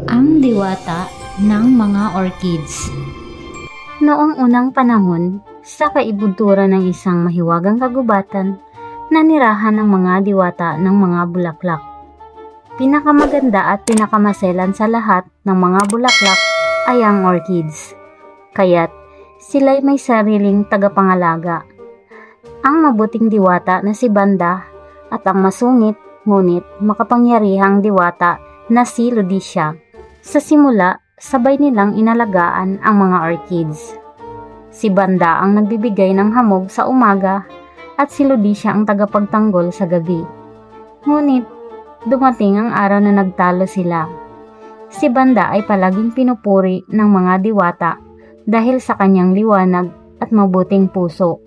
Ang diwata ng mga orchids. Noong unang panahon, sa kaibuturan ng isang mahiwagang kagubatan, nanirahan ng mga diwata ng mga bulaklak. Pinakamaganda at pinakamaselan sa lahat ng mga bulaklak ay ang orchids. Kaya't sila'y may sariling tagapangalaga. Ang mabuting diwata na si Banda at ang masungit ngunit makapangyarihang diwata na si Ludicia. Sa simula, sabay nilang inalagaan ang mga orchids. Si Banda ang nagbibigay ng hamog sa umaga at si Ludicia ang tagapagtanggol sa gabi. Ngunit, dumating ang araw na nagtalo sila. Si Banda ay palaging pinupuri ng mga diwata dahil sa kanyang liwanag at mabuting puso.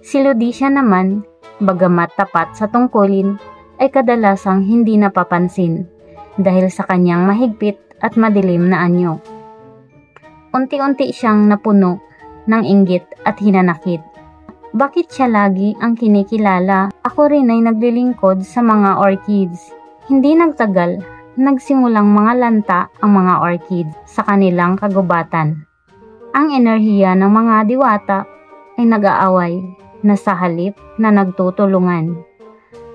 Si Ludicia naman, bagamat tapat sa tungkulin, ay kadalasang hindi napapansin dahil sa kanyang mahigpit at madilim na anyo. Unti-unti siyang napuno ng inggit at hinanakit. Bakit siya lagi ang kinikilala? Ako rin ay naglilingkod sa mga orchids. Hindi nagtagal, nagsimulang mga lanta ang mga orchids sa kanilang kagubatan. Ang enerhiya ng mga diwata ay nag-aaway na sa halip na nagtutulungan.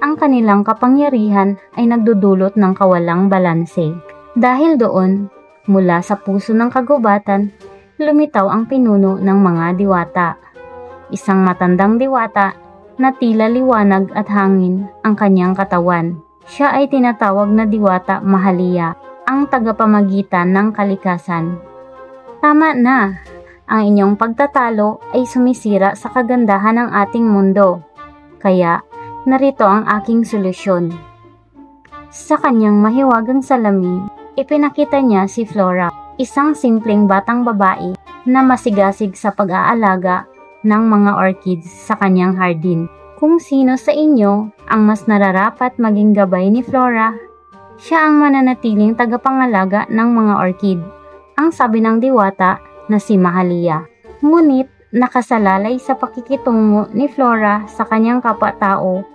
Ang kanilang kapangyarihan ay nagdudulot ng kawalang balanse. Dahil doon, mula sa puso ng kagubatan, lumitaw ang pinuno ng mga diwata. Isang matandang diwata na tila liwanag at hangin ang kanyang katawan. Siya ay tinatawag na Diwata Mahalia, ang tagapamagitan ng kalikasan. Tama na! Ang inyong pagtatalo ay sumisira sa kagandahan ng ating mundo. Kaya, narito ang aking solusyon. Sa kanyang mahiwagang salamin, ipinakita niya si Flora, isang simpleng batang babae na masigasig sa pag-aalaga ng mga orchids sa kanyang hardin. Kung sino sa inyo ang mas nararapat maging gabay ni Flora, siya ang mananatiling tagapangalaga ng mga orchid, ang sabi ng diwata na si Mahalia. Ngunit nakasalalay sa pakikitungo ni Flora sa kanyang kapwa-tao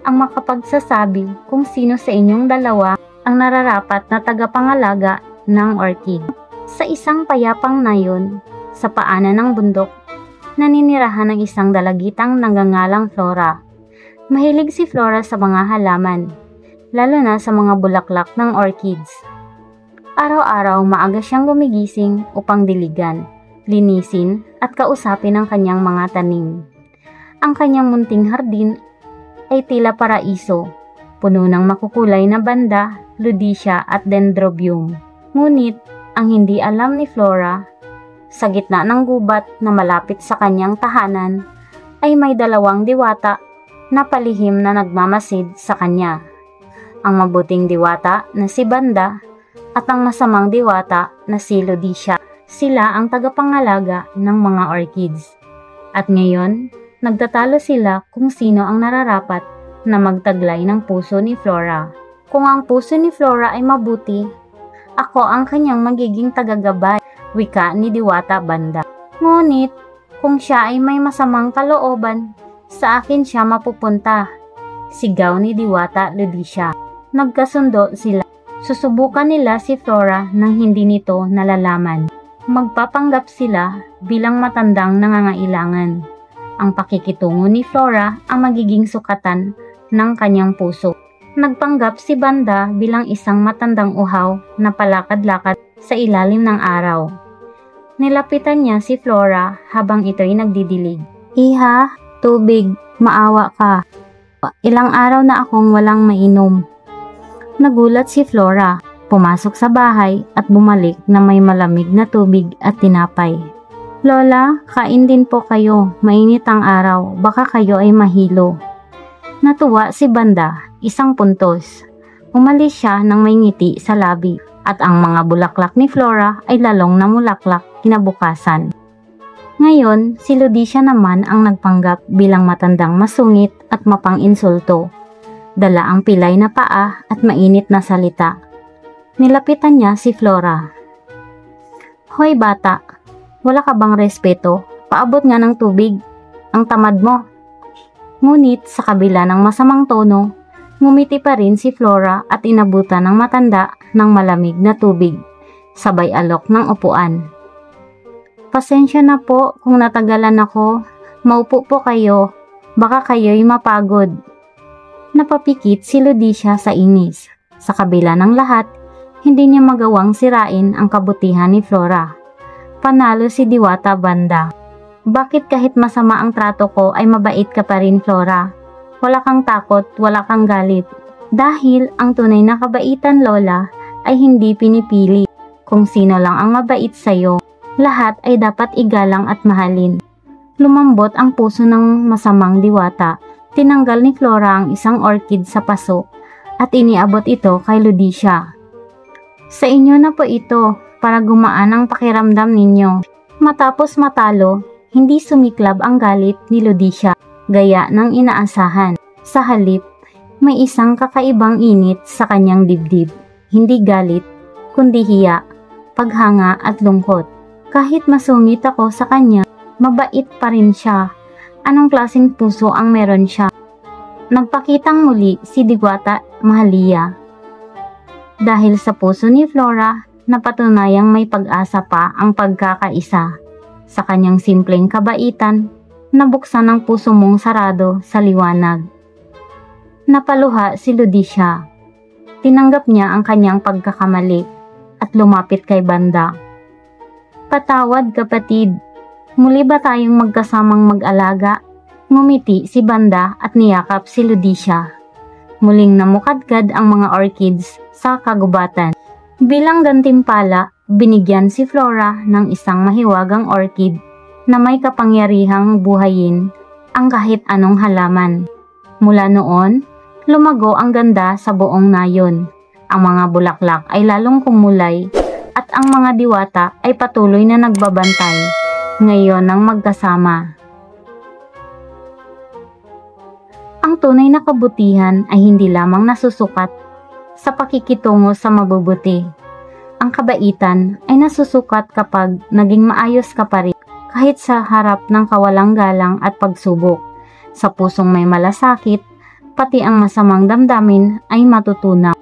ang makapagsasabi kung sino sa inyong dalawa ang nararapat na tagapangalaga ng orchid. Sa isang payapang nayon, sa paanan ng bundok, naninirahan ng isang dalagitang nagngangalang Flora. Mahilig si Flora sa mga halaman, lalo na sa mga bulaklak ng orchids. Araw-araw maaga siyang gumigising upang diligan, linisin at kausapin ang kanyang mga tanim. Ang kanyang munting hardin ay tila paraiso, puno ng makukulay na banda, Ludicia at dendrobium. Ngunit, ang hindi alam ni Flora, sa gitna ng gubat na malapit sa kanyang tahanan, ay may dalawang diwata na palihim na nagmamasid sa kanya. Ang mabuting diwata na si Banda at ang masamang diwata na si Ludicia. Sila ang tagapangalaga ng mga orchids. At ngayon, nagtatalo sila kung sino ang nararapat na magtaglay ng puso ni Flora. Kung ang puso ni Flora ay mabuti, ako ang kanyang magiging tagagabay, wika ni Diwata Banda. Ngunit, kung siya ay may masamang kalooban, sa akin siya mapupunta, sigaw ni Diwata Ludicia. Nagkasundo sila. Susubukan nila si Flora nang hindi nito nalalaman. Magpapanggap sila bilang matandang nangangailangan. Ang pakikitungo ni Flora ang magiging sukatan ng kanyang puso. Nagpanggap si Banda bilang isang matandang uhaw na palakad-lakad sa ilalim ng araw. Nilapitan niya si Flora habang ito'y nagdidilig. Iha, tubig, maawa ka. Ilang araw na akong walang mainom. Nagulat si Flora, pumasok sa bahay at bumalik na may malamig na tubig at tinapay. Lola, kain din po kayo, mainit ang araw, baka kayo ay mahilo. Natuwa si Banda, isang puntos. Umalis siya nang may ngiti sa labi at ang mga bulaklak ni Flora ay lalong namulaklak kinabukasan. Ngayon, si Ludicia naman ang nagpanggap bilang matandang masungit at mapang-insulto. Dala ang pilay na paa at mainit na salita. Nilapitan niya si Flora. Hoy bata, wala ka bang respeto? Paabot nga ng tubig. Ang tamad mo. Ngunit sa kabila ng masamang tono, ngumiti pa rin si Flora at inabutan ng matanda ng malamig na tubig, sabay alok ng upuan. Pasensya na po kung natagalan ako. Maupo po kayo. Baka kayo'y mapagod. Napapikit si Ludicia sa inis. Sa kabila ng lahat, hindi niya magawang sirain ang kabutihan ni Flora. Panalo si Diwata banda. Bakit kahit masama ang trato ko ay mabait ka pa rin, Flora? Wala kang takot, wala kang galit. Dahil ang tunay na kabaitan, Lola, ay hindi pinipili. Kung sino lang ang mabait sa'yo, lahat ay dapat igalang at mahalin. Lumambot ang puso ng masamang Diwata. Tinanggal ni Flora ang isang orchid sa paso at iniabot ito kay Ludicia. Sa inyo na po ito para gumaan ang pakiramdam ninyo. Matapos matalo, hindi sumiklab ang galit ni Ludicia gaya ng inaasahan. Sa halip, may isang kakaibang init sa kanyang dibdib. Hindi galit, kundi hiya, paghanga at lungkot. Kahit masungit ako sa kanya, mabait pa rin siya. Anong klaseng puso ang meron siya? Nagpakitang muli si Diwata Mahalia. Dahil sa puso ni Flora, napatunayang may pag-asa pa ang pagkakaisa. Sa kanyang simpleng kabaitan, nabuksan ang puso mong sarado sa liwanag. Napaluha si Ludicia. Tinanggap niya ang kanyang pagkakamali at lumapit kay Banda. Patawad, kapatid. Muli ba tayong magkasamang mag-alaga? Ngumiti si Banda at niyakap si Ludicia. Muling namukadkad ang mga orchids sa kagubatan. Bilang gantimpala, binigyan si Flora ng isang mahiwagang orchid na may kapangyarihang buhayin ang kahit anong halaman. Mula noon, lumago ang ganda sa buong nayon. Ang mga bulaklak ay lalong kumulay at ang mga diwata ay patuloy na nagbabantay ngayon ng magkasama. Ang tunay na kabutihan ay hindi lamang nasusukat sa pakikitungo sa mabubuti. Ang kabaitan ay nasusukat kapag naging maayos ka pa rin kahit sa harap ng kawalang galang at pagsubok. Sa pusong may malasakit, pati ang masamang damdamin ay matutunaw.